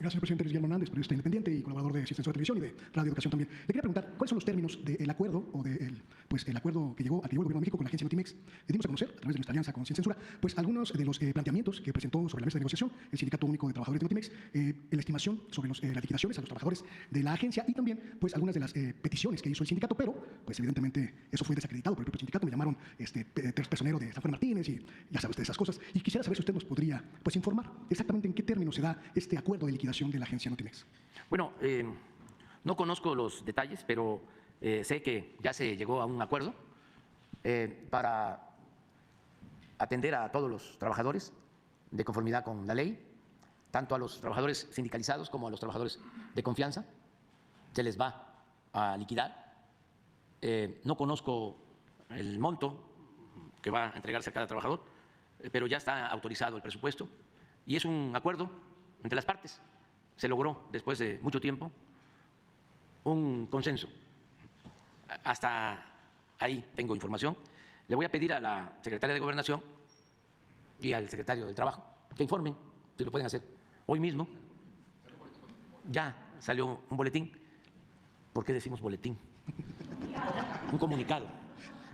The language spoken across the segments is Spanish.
Gracias, señor presidente. Luis Guillermo Hernández, periodista independiente y colaborador de Asistencia de Televisión y de Radio Educación también. Le quería preguntar, ¿cuáles son los términos del acuerdo o del el acuerdo que llegó al Gobierno de México con la agencia Notimex? Dimos a conocer, a través de nuestra alianza con Sin Censura, pues algunos de los planteamientos que presentó sobre la mesa de negociación el Sindicato Único de Trabajadores de Notimex, la estimación sobre las liquidaciones a los trabajadores de la agencia y también pues algunas de las peticiones que hizo el sindicato, pero pues evidentemente eso fue desacreditado por el propio sindicato. Me llamaron personero de San Juan Martínez y ya sabe usted esas cosas. Y quisiera saber si usted nos podría pues informar exactamente en qué términos se da este acuerdo de liquidación de la agencia Notimex. Bueno, no conozco los detalles, pero sé que ya se llegó a un acuerdo para atender a todos los trabajadores de conformidad con la ley, tanto a los trabajadores sindicalizados como a los trabajadores de confianza. Se les va a liquidar. No conozco el monto que va a entregarse a cada trabajador, pero ya está autorizado el presupuesto y es un acuerdo entre las partes. Se logró, después de mucho tiempo, un consenso. Hasta ahí tengo información. Le voy a pedir a la secretaria de Gobernación y al secretario del Trabajo que informen, si lo pueden hacer hoy mismo. Ya salió un boletín. ¿Por qué decimos boletín? Un comunicado.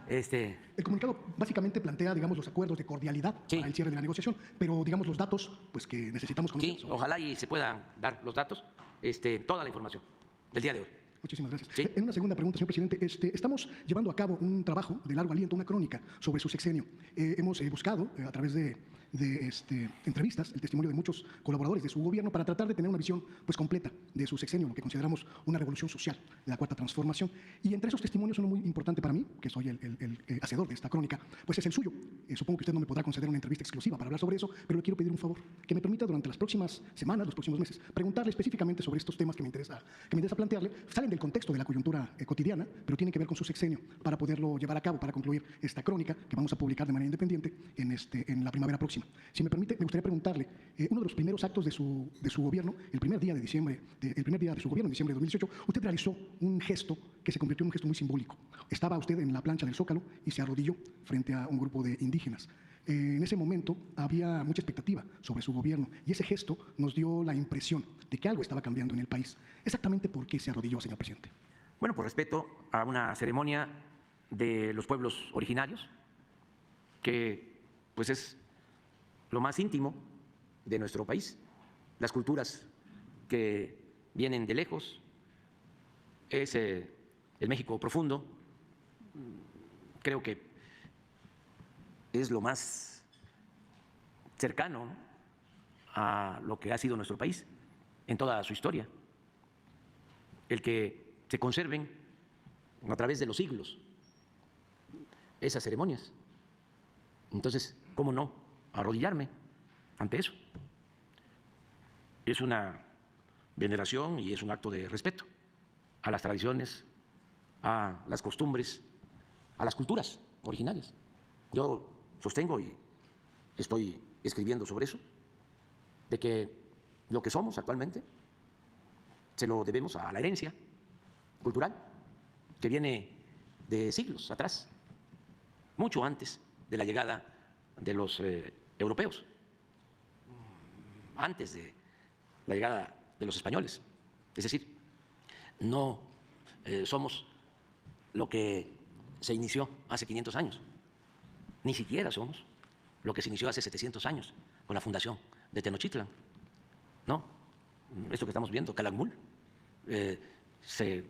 El comunicado básicamente plantea, digamos, los acuerdos de cordialidad para el cierre de la negociación, pero, digamos, los datos pues que necesitamos conocer. Sí, ojalá y se puedan dar los datos, toda la información del día de hoy. Muchísimas gracias. Sí. En una segunda pregunta, señor presidente, estamos llevando a cabo un trabajo de largo aliento, una crónica sobre su sexenio. Hemos buscado, a través de entrevistas, el testimonio de muchos colaboradores de su gobierno para tratar de tener una visión pues completa de su sexenio, lo que consideramos una revolución social de la Cuarta Transformación. Y entre esos testimonios, uno muy importante para mí, que soy el hacedor de esta crónica, pues es el suyo. Supongo que usted no me podrá conceder una entrevista exclusiva para hablar sobre eso, pero le quiero pedir un favor, que me permita durante las próximas semanas, los próximos meses, preguntarle específicamente sobre estos temas que me interesa plantearle. Salen del contexto de la coyuntura cotidiana, pero tienen que ver con su sexenio, para poderlo llevar a cabo, para concluir esta crónica que vamos a publicar de manera independiente en la primavera próxima. Si me permite, me gustaría preguntarle, uno de los primeros actos de su gobierno, el primer día de su gobierno, en diciembre de 2018, usted realizó un gesto que se convirtió en un gesto muy simbólico. Estaba usted en la plancha del Zócalo y se arrodilló frente a un grupo de indígenas. En ese momento había mucha expectativa sobre su gobierno y ese gesto nos dio la impresión de que algo estaba cambiando en el país. Exactamente por qué se arrodilló, señor presidente. Bueno, por respeto a una ceremonia de los pueblos originarios, que pues es lo más íntimo de nuestro país, las culturas que vienen de lejos, es el México profundo, creo que es lo más cercano a lo que ha sido nuestro país en toda su historia, el que se conserven a través de los siglos esas ceremonias. Entonces, ¿cómo no arrodillarme ante eso? Es una veneración y es un acto de respeto a las tradiciones, a las costumbres, a las culturas originarias. Yo sostengo y estoy escribiendo sobre eso, de que lo que somos actualmente se lo debemos a la herencia cultural que viene de siglos atrás, mucho antes de la llegada de los europeos, antes de la llegada de los españoles. Es decir, no somos lo que se inició hace 500 años, ni siquiera somos lo que se inició hace 700 años con la fundación de Tenochtitlan. No, esto que estamos viendo, Calakmul, se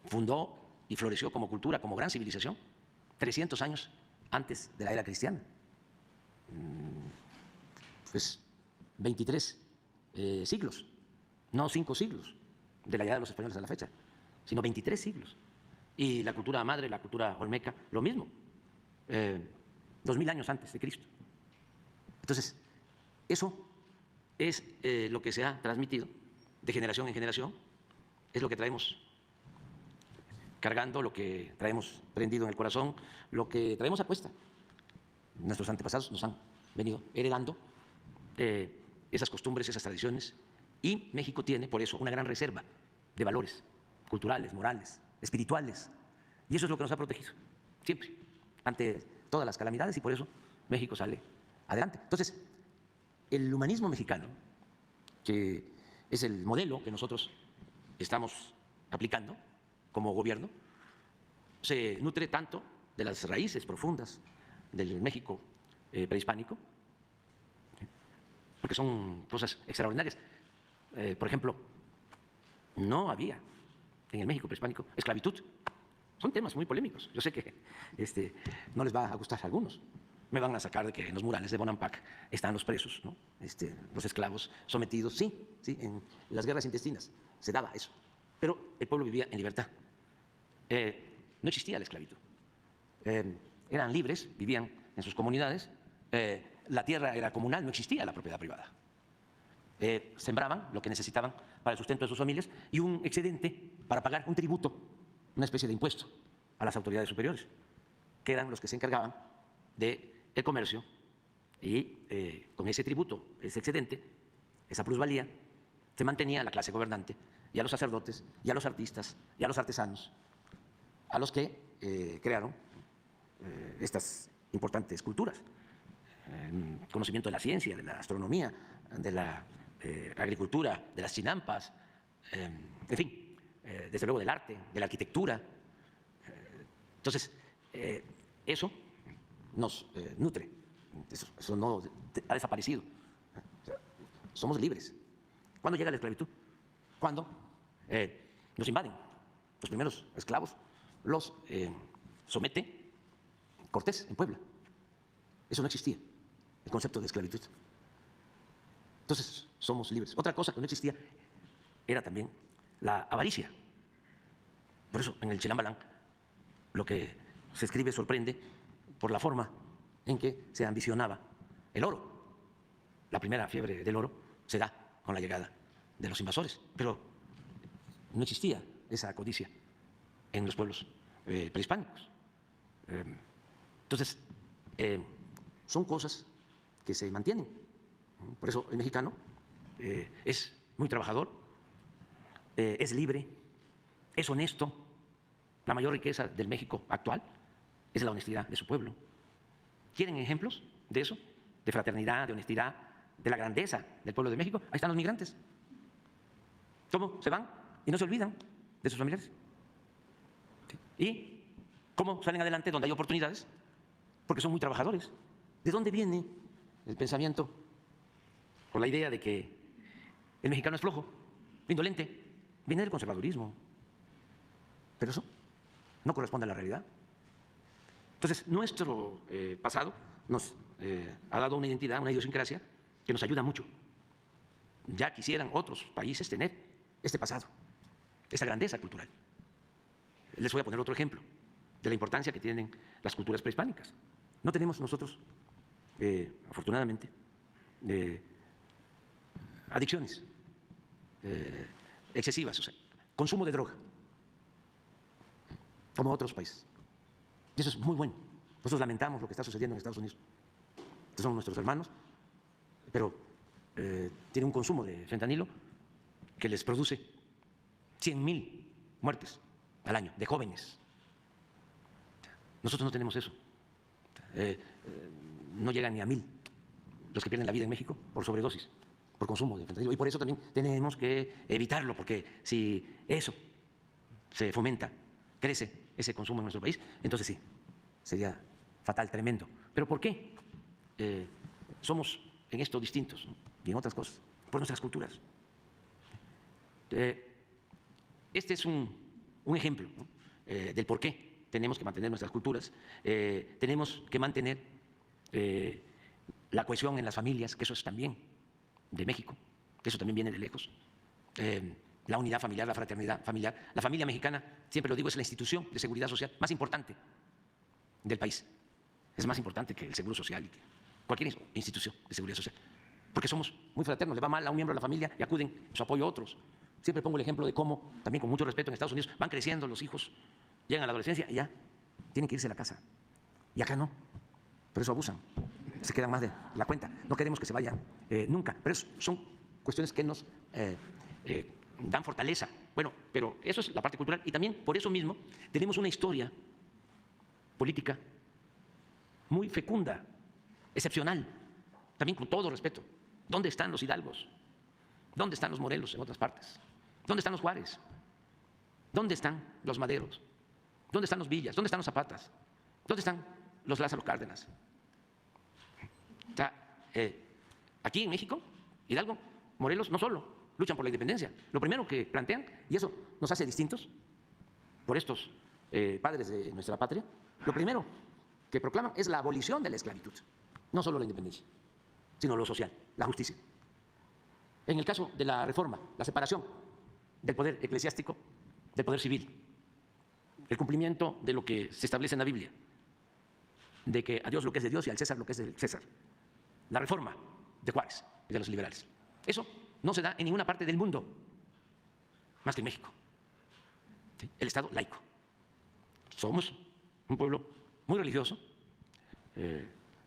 fundó y floreció como cultura, como gran civilización, 300 años antes de la era cristiana. Pues 23 siglos, no 5 siglos de la llegada de los españoles a la fecha, sino 23 siglos. Y la cultura madre, la cultura olmeca, lo mismo, 2000 años antes de Cristo. Entonces, eso es lo que se ha transmitido de generación en generación, es lo que traemos cargando, lo que traemos prendido en el corazón, lo que traemos a cuesta. Nuestros antepasados nos han venido heredando esas costumbres, esas tradiciones, y México tiene por eso una gran reserva de valores culturales, morales, espirituales, y eso es lo que nos ha protegido siempre ante todas las calamidades, y por eso México sale adelante. Entonces, el humanismo mexicano, que es el modelo que nosotros estamos aplicando como gobierno, se nutre tanto de las raíces profundas del México prehispánico, porque son cosas extraordinarias. Por ejemplo, no había en el México prehispánico esclavitud. Son temas muy polémicos. Yo sé que no les va a gustar a algunos. Me van a sacar de que en los murales de Bonampak están los presos, ¿no? Los esclavos sometidos. Sí, en las guerras intestinas se daba eso. Pero el pueblo vivía en libertad. No existía la esclavitud. Eran libres, vivían en sus comunidades. La tierra era comunal, no existía la propiedad privada. Sembraban lo que necesitaban para el sustento de sus familias y un excedente para pagar un tributo, una especie de impuesto a las autoridades superiores, que eran los que se encargaban del comercio y con ese tributo, ese excedente, esa plusvalía, se mantenía a la clase gobernante y a los sacerdotes y a los artistas y a los artesanos, a los que crearon estas importantes culturas. El conocimiento de la ciencia, de la astronomía, de la agricultura, de las chinampas, en fin, desde luego del arte, de la arquitectura. Entonces, eso nos nutre, eso no ha desaparecido. O sea, somos libres. ¿Cuándo llega la esclavitud? Cuando nos invaden. Los primeros esclavos los somete Cortés en Puebla. Eso no existía, el concepto de esclavitud. Entonces, somos libres. Otra cosa que no existía era también la avaricia. Por eso, en el Chilambalam, lo que se escribe sorprende por la forma en que se ambicionaba el oro. La primera fiebre del oro se da con la llegada de los invasores, pero no existía esa codicia en los pueblos prehispánicos. Entonces, son cosas que se mantienen. Por eso el mexicano es muy trabajador, es libre, es honesto. La mayor riqueza del México actual es la honestidad de su pueblo. ¿Quieren ejemplos de eso? De fraternidad, de honestidad, de la grandeza del pueblo de México. Ahí están los migrantes. ¿Cómo se van y no se olvidan de sus familiares? ¿Y cómo salen adelante donde hay oportunidades? Porque son muy trabajadores. ¿De dónde viene el pensamiento o la idea de que el mexicano es flojo, indolente? Viene del conservadurismo. Pero eso no corresponde a la realidad. Entonces, nuestro pasado nos ha dado una identidad, una idiosincrasia que nos ayuda mucho. Ya quisieran otros países tener este pasado, esta grandeza cultural. Les voy a poner otro ejemplo de la importancia que tienen las culturas prehispánicas. No tenemos nosotros, afortunadamente, adicciones excesivas, o sea, consumo de droga, como otros países. Y eso es muy bueno. Nosotros lamentamos lo que está sucediendo en Estados Unidos. Estos son nuestros hermanos, pero tienen un consumo de fentanilo que les produce 100,000 muertes al año de jóvenes. Nosotros no tenemos eso. No llegan ni a 1,000 los que pierden la vida en México por sobredosis, por consumo de fentanilo. Y por eso también tenemos que evitarlo, porque si eso se fomenta, crece ese consumo en nuestro país, entonces sí, sería fatal, tremendo. ¿Pero por qué somos en esto distintos, ¿no? Y en otras cosas? Por nuestras culturas. Este es un ejemplo, ¿no? Del por qué tenemos que mantener nuestras culturas, tenemos que mantener la cohesión en las familias, que eso es también de México, que eso también viene de lejos. La unidad familiar, la fraternidad familiar. La familia mexicana, siempre lo digo, es la institución de seguridad social más importante del país. Es más importante que el Seguro Social y que cualquier institución de seguridad social. Porque somos muy fraternos, le va mal a un miembro de la familia y acuden en su apoyo a otros. Siempre pongo el ejemplo de cómo, también con mucho respeto, en Estados Unidos van creciendo los hijos, llegan a la adolescencia y ya tienen que irse a la casa. Y acá no. Por eso abusan. Se quedan más de la cuenta. No queremos que se vayan nunca. Pero son cuestiones que nos dan fortaleza. Bueno, pero eso es la parte cultural. Y también, por eso mismo, tenemos una historia política muy fecunda, excepcional, también con todo respeto. ¿Dónde están los hidalgos? ¿Dónde están los Morelos en otras partes? ¿Dónde están los Juárez? ¿Dónde están los Maderos? ¿Dónde están los Villas? ¿Dónde están los Zapatas? ¿Dónde están los Lázaro Cárdenas? O sea, aquí en México, Hidalgo, Morelos, no solo luchan por la independencia. Lo primero que plantean, y eso nos hace distintos por estos padres de nuestra patria, lo primero que proclaman es la abolición de la esclavitud. No solo la independencia, sino lo social, la justicia. En el caso de la reforma, la separación del poder eclesiástico del poder civil, el cumplimiento de lo que se establece en la Biblia, de que a Dios lo que es de Dios y al César lo que es del César. La reforma de Juárez y de los liberales. Eso no se da en ninguna parte del mundo, más que en México. ¿Sí? El Estado laico. Somos un pueblo muy religioso.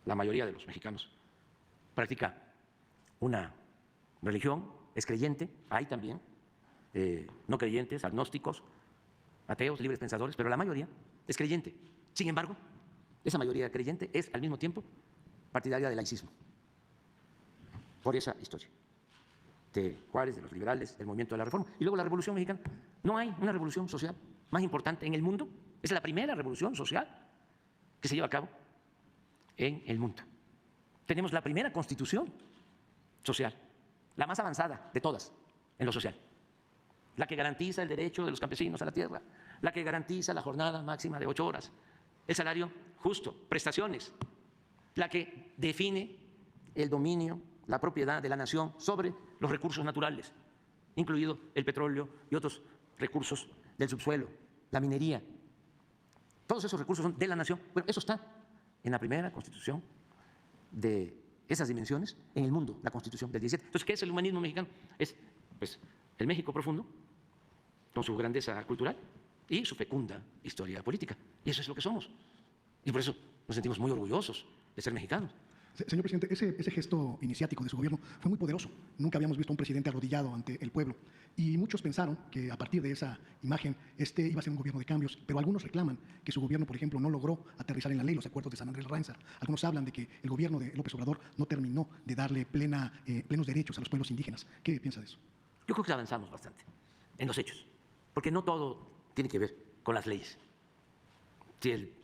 La mayoría de los mexicanos practica una religión, es creyente, hay también no creyentes, agnósticos, ateos, libres pensadores, pero la mayoría es creyente. Sin embargo, esa mayoría creyente es al mismo tiempo partidaria del laicismo. Por esa historia de Juárez, de los liberales, del movimiento de la reforma. Y luego la Revolución Mexicana. No hay una revolución social más importante en el mundo. Es la primera revolución social que se lleva a cabo en el mundo. Tenemos la primera constitución social, la más avanzada de todas en lo social, la que garantiza el derecho de los campesinos a la tierra, la que garantiza la jornada máxima de 8 horas, el salario justo, prestaciones, la que define el dominio, la propiedad de la nación sobre los recursos naturales, incluido el petróleo y otros recursos del subsuelo, la minería. Todos esos recursos son de la nación. Bueno, eso está en la primera constitución de esas dimensiones en el mundo, la Constitución del 17. Entonces, ¿qué es el humanismo mexicano? Es pues, el México profundo, con su grandeza cultural y su fecunda historia política. Y eso es lo que somos. Y por eso nos sentimos muy orgullosos de ser mexicanos. Señor presidente, ese gesto iniciático de su gobierno fue muy poderoso. Nunca habíamos visto a un presidente arrodillado ante el pueblo. Y muchos pensaron que a partir de esa imagen iba a ser un gobierno de cambios. Pero algunos reclaman que su gobierno, por ejemplo, no logró aterrizar en la ley los acuerdos de San Andrés Lárenzar. Algunos hablan de que el gobierno de López Obrador no terminó de darle plenos derechos a los pueblos indígenas. ¿Qué piensa de eso? Yo creo que avanzamos bastante en los hechos, porque no todo tiene que ver con las leyes. Si el